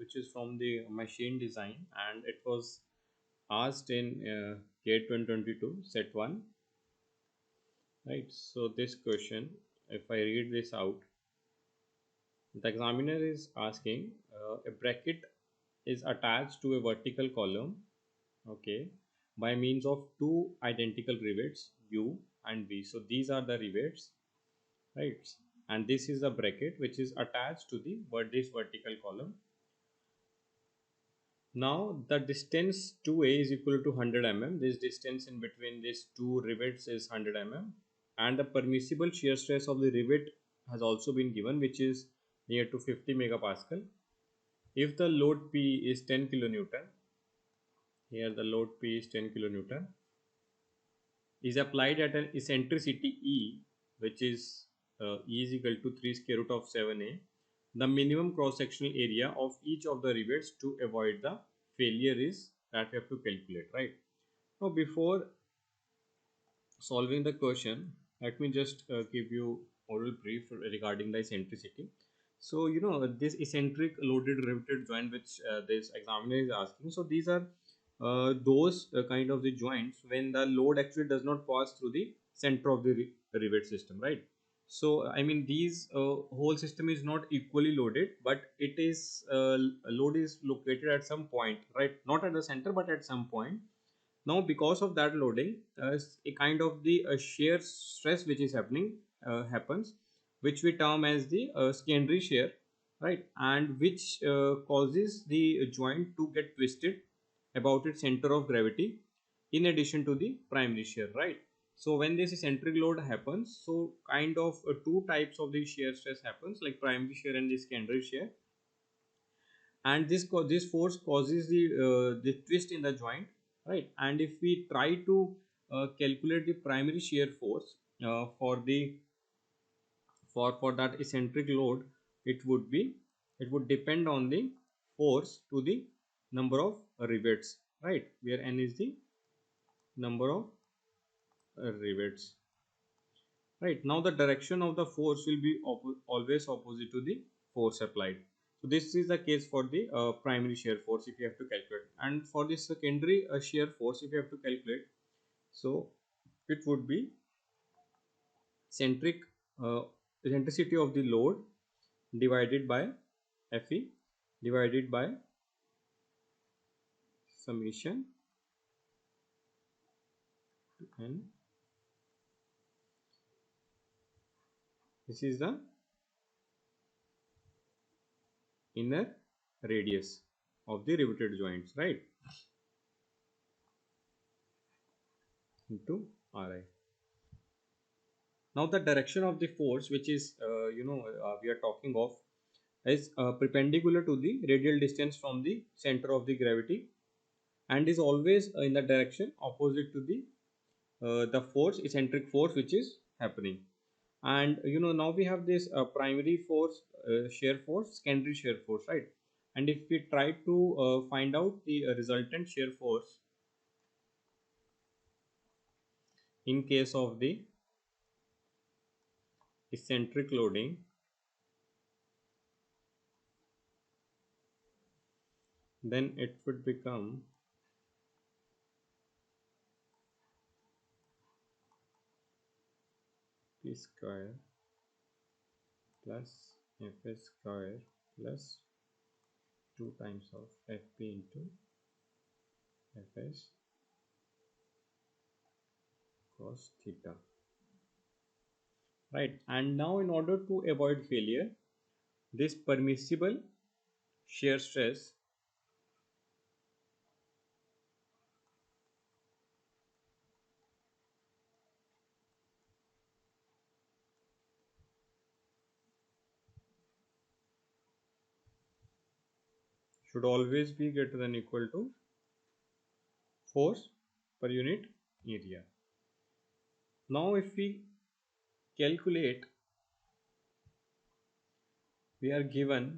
which is from the machine design, and it was asked in GATE 2022 set 1, right? So this question, if I read this out, the examiner is asking a bracket is attached to a vertical column, okay, by means of two identical rivets U and V. So these are the rivets, right? And this is the bracket which is attached to the this vertical column. Now the distance 2A is equal to 100 mm. This distance in between these two rivets is 100 mm, and the permissible shear stress of the rivet has also been given, which is near to 50 megapascal. If the load P is 10 kilonewton, here the load P is 10 kilonewton, is applied at an eccentricity E, which is E is equal to 3 square root of 7A, the minimum cross sectional area of each of the rivets to avoid the failure is that we have to calculate, right? Now before solving the question, let me just give you oral brief regarding the eccentricity. So this eccentric loaded riveted joint which this examiner is asking, so these are those kind of the joints when the load actually does not pass through the center of the rivet system, right? So I mean these whole system is not equally loaded, but it is load is located at some point, right? Not at the center but at some point. Now because of that loading, a kind of the shear stress which is happening happens, which we term as the secondary shear, right? And which causes the joint to get twisted about its center of gravity in addition to the primary shear, right? So when this eccentric load happens, so kind of two types of the shear stress happens, like primary shear and the secondary shear, and this force causes the twist in the joint, right? And if we try to calculate the primary shear force for that eccentric load, it would depend on the force to the number of rivets, right, where n is the number of rivets. Right, now the direction of the force will be always opposite to the force applied. So this is the case for the primary shear force if you have to calculate, and for the secondary shear force if you have to calculate, so it would be centric eccentricity of the load divided by Fe divided by summation and this is the inner radius of the riveted joints, right, into Ri. Now the direction of the force which is we are talking of is perpendicular to the radial distance from the center of the gravity and is always in the direction opposite to the force eccentric force which is happening. And now we have this primary force, shear force, secondary shear force, right? And if we try to find out the resultant shear force in case of the eccentric loading, then it would become p square plus fs square plus 2 times of fp into fs cos theta, right? And now in order to avoid failure, this permissible shear stress should always be greater than equal to force per unit area. Now if we calculate, we are given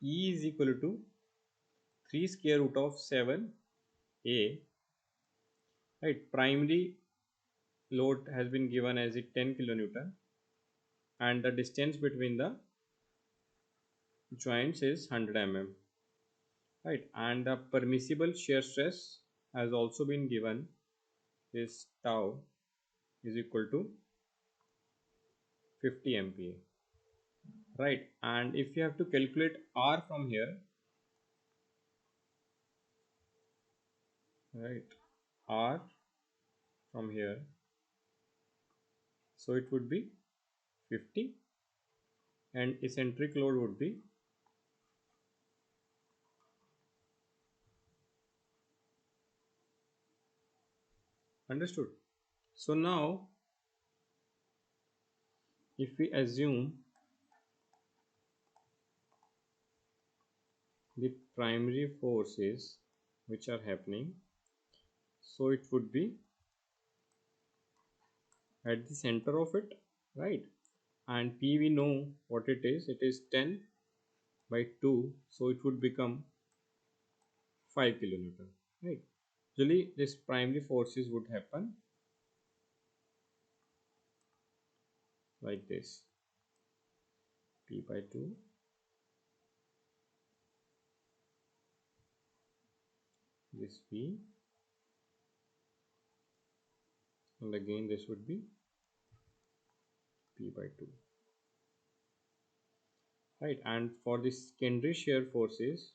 E is equal to 3 square root of 7a, right? Primary load has been given as 10 kilonewton and the distance between the joints is 100 mm. right? And the permissible shear stress has also been given, is tau is equal to 50 MPa, right? And if you have to calculate R from here, right, R from here, so it would be 50, and eccentric load would be understood. So now if we assume the primary forces which are happening, so it would be at the center of it, right? And P, we know what it is 10 by 2, so it would become 5 kilonewton, right? Usually this primary forces would happen like this: P by 2, this P, and again this would be P by 2, right? And for the secondary shear forces,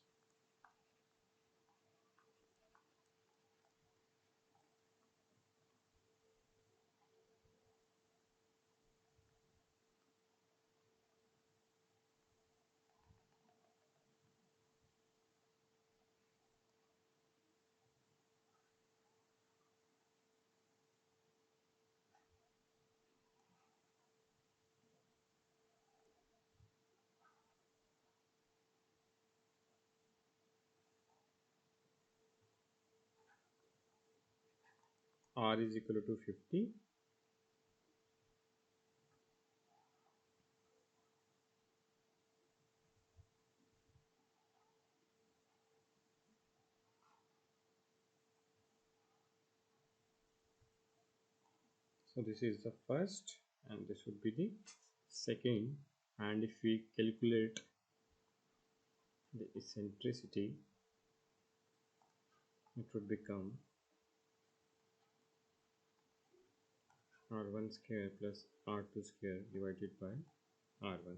R is equal to 50, so this is the first and this would be the second. And if we calculate the eccentricity, it would become r1 square plus r2 square divided by r1,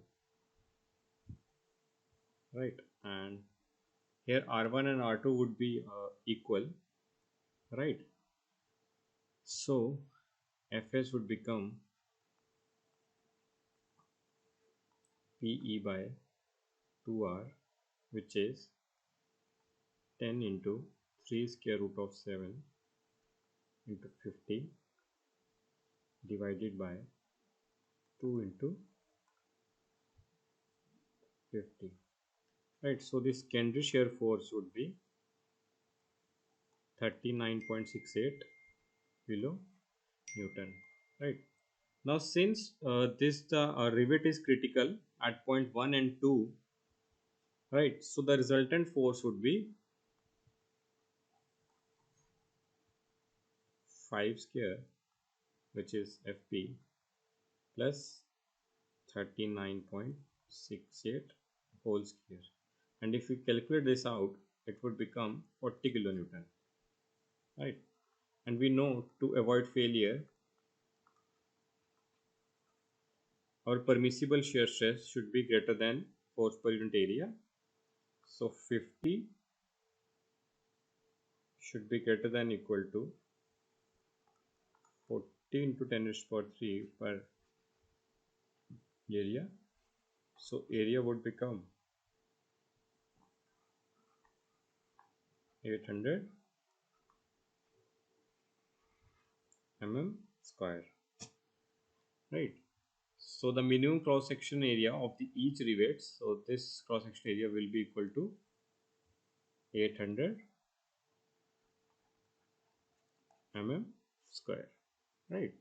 right? And here r1 and r2 would be equal, right? So fs would become pe by 2r, which is 10 into 3 square root of 7 into 50 divided by 2 into 50, right? So this secondary shear force would be 39.68 kilo Newton, right? Now since this the rivet is critical at point 1 and 2, right? So the resultant force would be 5 square, which is Fp, plus 39.68 whole square. And if we calculate this out, it would become 40 kilonewton, right? And we know to avoid failure, our permissible shear stress should be greater than force per unit area. So 50 should be greater than equal to 40 into 10 raised to power 3 per area. So area would become 800 mm square, right? So the minimum cross section area of the each rivet, so this cross section area will be equal to 800 mm square, right?